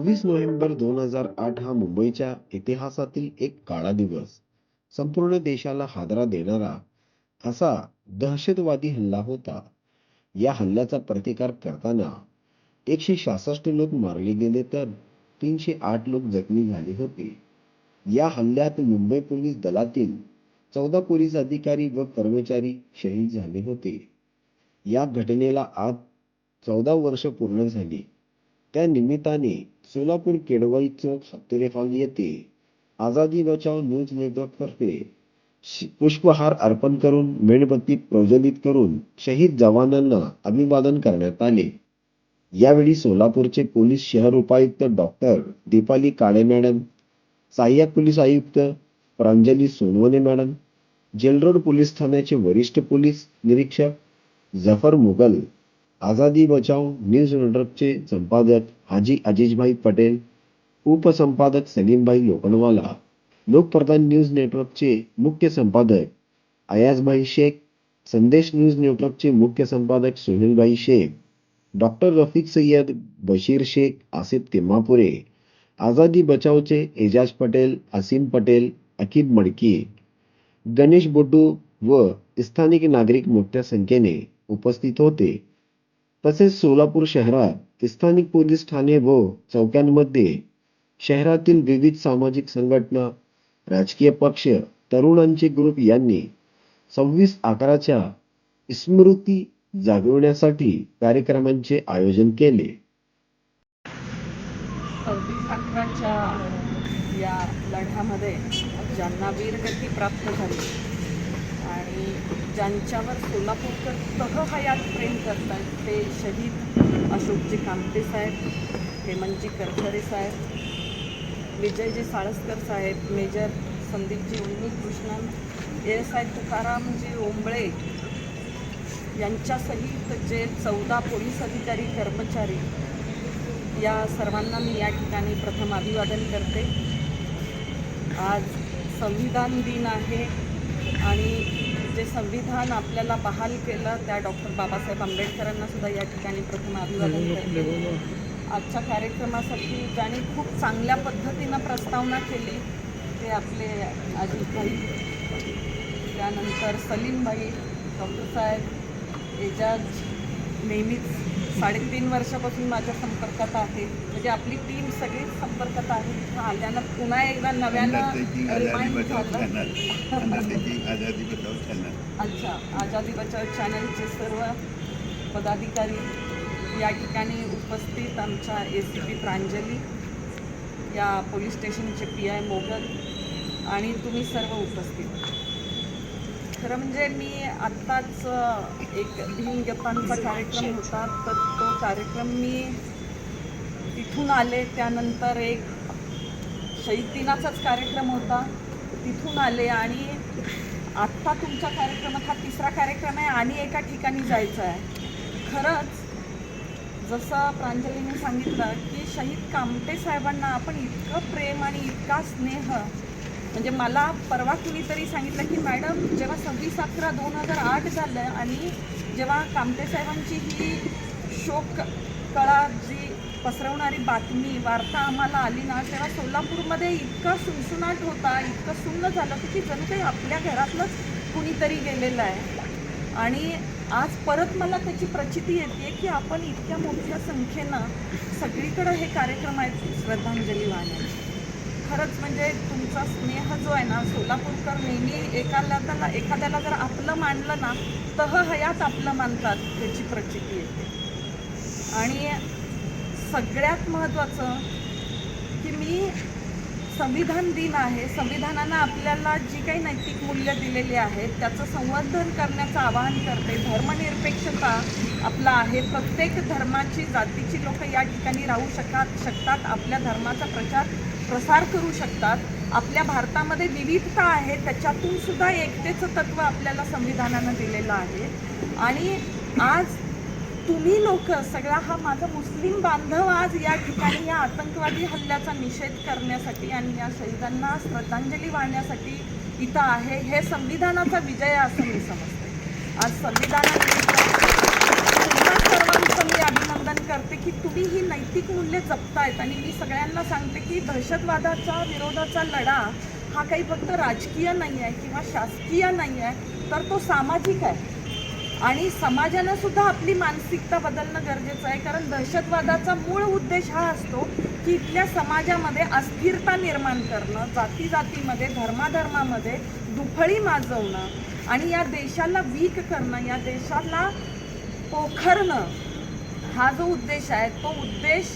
26 November 2008 हा मुंबईच्या इतिहासातील एक काळा दिवस. संपूर्ण देशाला हादरा देणारा असा दहशतवादी हल्ला होता. या हल्ल्याचा प्रतिकार करताना 166 लोक मारले गेले तर 308 लोक जखमी झाले होते. या हल्ल्यात मुंबई पोलीस दलातील 14 पोलीस अधिकारी व कर्मचारी शहीद झाले होते. या घटनेला आज 14 वर्ष पूर्ण झाली. त्या निमित्ताने सोलापूर केडवई चौक हत्तुरे हॉल येथे आझादी बचाव न्यूज नेटवर्कतर्फे पुष्पहार अर्पण करून मेणबत्ती प्रज्वलित करून शहीद जवानांना अभिवादन करण्यात आले. यावेळी सोलापूरचे पोलीस शहर उपायुक्त डॉक्टर दीपाली काळे मॅडम, सहाय्यक पोलीस आयुक्त Pranjali Sonawane madam, Jail Road police ठाण्याचे वरिष्ठ पोलीस निरीक्षक जफर मुगल, आझादी बचाव न्यूज नेटवर्कचे संपादक हाजी अजीजभाई पटेल, उपसंपादक सलीमभाई लोखंडवाला, लोकप्रधान न्यूज नेटवर्कचे मुख्य संपादक अयाजभाई शेख, संदेश न्यूज नेटवर्कचे मुख्य संपादक सोहेलभाई शेख, डॉक्टर रफिक सय्यद, बशीर शेख, आसिफ तिम्मापुरे, आझादी बचावचे एजाज पटेल, असीम पटेल, अकिब मडकी, गणेश बोड्डू व स्थानिक नागरिक मोठ्या संख्येने उपस्थित होते. तसेच सोलापूर शहरात स्थानिक पोलीस ठाणे व चौक्यांमध्ये शहरातील विविध सामाजिक संघटना, राजकीय पक्ष, तरुणांचे ग्रुप यांनी 26/11च्या स्मृती जागवण्यासाठी कार्यक्रमांचे आयोजन केले. 26/11च्या या लढ्यामध्ये ज्यांना वीरगती प्राप्त झाली आणि ज्यांच्यावर सोलापूरकर तहहयात प्रेम करतात ते शहीद अशोकजी कामते साहेब, हेमंतजी करखरे साहेब, विजयजी साळसकर साहेब, मेजर संदीपजी उन्नीकृष्णन, ASI तुकारामजी ओंबळे यांच्यासहित जे 14 पोलीस अधिकारी कर्मचारी, या सर्वांना मी या ठिकाणी प्रथम अभिवादन करते. आज संविधान दिन आहे आणि जे संविधान आपल्याला बहाल केलं त्या डॉक्टर बाबासाहेब आंबेडकरांना सुद्धा या ठिकाणी प्रथम अभिवादन करते. आजच्या कार्यक्रमासाठी ज्यांनी खूप चांगल्या पद्धतीनं प्रस्तावना केली ते आपले अजितभाई, त्यानंतर सलीमभाई, डॉक्टर साहेब, एजाज नेहमीच 3.5 वर्षापासून माझ्या संपर्कात आहे. म्हणजे आपली टीम सगळीच संपर्कात आहे. इथं आल्यानं पुन्हा एकदा नव्यानं रिमाइंड झालं. अच्छा, आझादी बचाव चॅनलचे सर्व पदाधिकारी या ठिकाणी उपस्थित, आमच्या ACP प्रांजली, या पोलीस स्टेशनचे PI मोगल आणि तुम्ही सर्व उपस्थित. खरं म्हणजे मी आत्ताच एक भीमगीतांचा कार्यक्रम होता तर तो कार्यक्रम मी तिथून आले. त्यानंतर एक शहीद दिनाचाच कार्यक्रम होता, तिथून आले आणि आत्ता तुमच्या कार्यक्रमात हा 3रा कार्यक्रम आहे आणि एका ठिकाणी जायचं आहे. खरंच जसं प्रांजलीने सांगितलं की शहीद कामते साहेबांना आपण इतकं प्रेम आणि इतका स्नेह, म्हणजे मला परवा कुणीतरी सांगितलं की मॅडम जेव्हा 26/11/2008 झालं आणि जेव्हा कामते साहेबांची ही शोक कळा जी पसरवणारी बातमी वार्ता आम्हाला आली ना, तेव्हा सोलापूरमध्ये इतका सुनसुनाट होता, इतकं सुन्न झालं होतं की जणू काही आपल्या घरातलंच कुणीतरी गेलेलं आहे. आणि आज परत मला त्याची प्रचिती येते की आपण इतक्या मोठ्या संख्येनं सगळीकडं हे कार्यक्रम आहेत श्रद्धांजली वाहण्याचे. खरंच म्हणजे तुमचा स्नेह जो आहे ना, सोलापूरकर नेहमी एखाद्याला जर आपलं मानलं ना तहहयात आपलं मानतात, त्याची प्रचिती येते. आणि सगळ्यात महत्त्वाचं की मी संविधान दिन आहे, संविधानानं आपल्याला जी काही नैतिक मूल्य दिलेली आहेत त्याचं संवर्धन करण्याचं आवाहन करते. धर्मनिरपेक्षता आपला आहे, प्रत्येक धर्माची जातीची लोक या ठिकाणी राहू शकतात, आपल्या धर्माचा प्रसार करू शकतात. आपल्या भारतामध्ये विविधता आहे, त्याच्यातून सुद्धा एकतेचं तत्त्व आपल्याला संविधानानं दिलेलं आहे. आणि आज तुम्ही लोक सगळा हा माझा मुस्लिम बांधव आज या ठिकाणी या आतंकवादी हल्ल्याचा निषेध करण्यासाठी आणि या शहीदांना श्रद्धांजली वाहण्यासाठी इथं आहे. हे संविधानाचा विजय असं मी समजते. आज संविधानानिमित्त सर्वांचं मी अभिनंदन करते की तुम्ही ही नैतिक मूल्य जपतायत आणि मी सगळ्यांना सांगते की दहशतवादाच्या विरोधाचा लढा हा काही फक्त राजकीय नाही आहे किंवा शासकीय नाही आहे, तर तो सामाजिक आहे आणि समाजानं सुद्धा आपली मानसिकता बदलणं गरजेचं आहे. कारण दहशतवादाचा मूळ उद्देश हा असतो की इथल्या समाजामध्ये अस्थिरता निर्माण करणं, जातीमध्ये धर्माधर्मामध्ये दुफळी माजवणं आणि या देशाला वीक करणं, या देशाला पोखरणं, हा जो उद्देश आहे तो उद्देश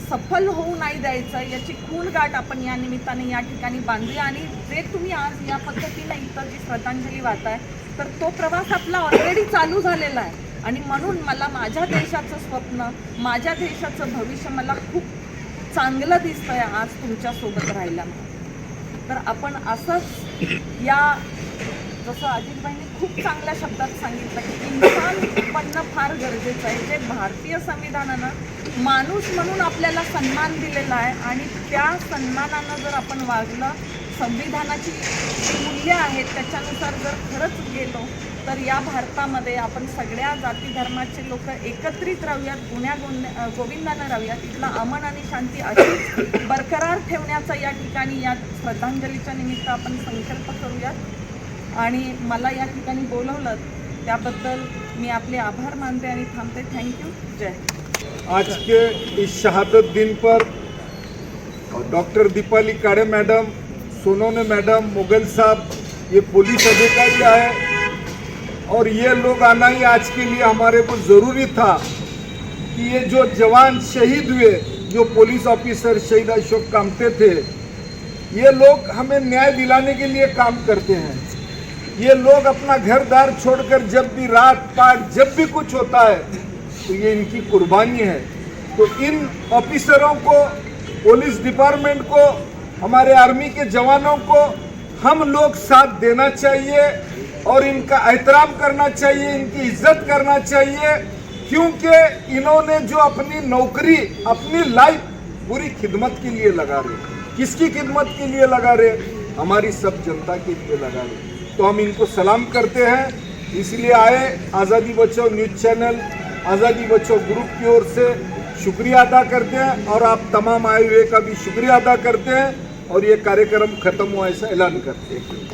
सफल होऊ नाही द्यायचा, याची खूणगाठ आपण या निमित्ताने या ठिकाणी बांधूया. आणि जे तुम्ही आज या पद्धतीने इथं जी श्रद्धांजली वाहताय, तर तो प्रवास आपला ऑलरेडी चालू झालेला आहे आणि म्हणून मला माझ्या देशाचं स्वप्न, माझ्या देशाचं भविष्य मला खूप चांगलं दिसतंय आज तुमच्यासोबत राहिला. तर आपण असंच या, जसं अजितभाईंनी खूप चांगल्या शब्दात सांगितलं की इंसान बनणं फार गरजेचं आहे. जे भारतीय संविधानानं माणूस म्हणून आपल्याला सन्मान दिलेला आहे आणि त्या सन्मानानं जर आपण वागलं, संविधानाची जी मूल्य आहेत त्याच्यानुसार जर खरंच गेलो, तर या भारतामध्ये आपण सगळ्या जाती धर्माचे लोक एकत्रित राहूयात, गोविंदानं राहूयात. इथला अमन आणि शांती अशीच बरकरार ठेवण्याचा या ठिकाणी या श्रद्धांजलीच्या निमित्त आपण संकल्प करूयात. आणि मला या ठिकाणी बोलवलं त्याबद्दल मी आपले आभार मानते आणि थांबते. थँक्यू. जय. आज के इस शहादत दिन पर doctor Deepali Kade madam, Sonone madam, Mughal Sahab, ये पुलिस अधिकारी आए और ये लोग आना ही आज के लिए हमारे को ज़रूरी था कि ये जो जवान शहीद हुए, जो पुलिस ऑफिसर शहीद अशोक कामते थे, ये लोग हमें न्याय दिलाने के लिए काम करते हैं. ये लोग अपना घर दार छोड़कर जब भी रात पाट जब भी कुछ होता है तो ये इनकी कुर्बानी है. तो इन ऑफिसरों को, पुलिस डिपार्टमेंट को, हमारे आर्मी के जवानों को हम लोग साथ देना चाहिए और इनका एहतराम करना चाहिए, इनकी इज्जत करना चाहिए, क्योंकि इन्होंने जो अपनी नौकरी, अपनी लाइफ पूरी खिदमत के लिए लगा रहे. किसकी खिदमत के लिए लगा रहे? हमारी सब जनता के लिए लगा रहे. तो हम इनको सलाम करते हैं. इसलिए आए, आज़ादी बचाओ न्यूज़ चैनल, आज़ादी बचाओ ग्रुप की ओर से शुक्रिया अदा करते हैं और आप तमाम आए हुए का भी शुक्रिया अदा करते हैं और ये कार्यक्रम खत्म हुआ ऐसा ऐलान करते हैं.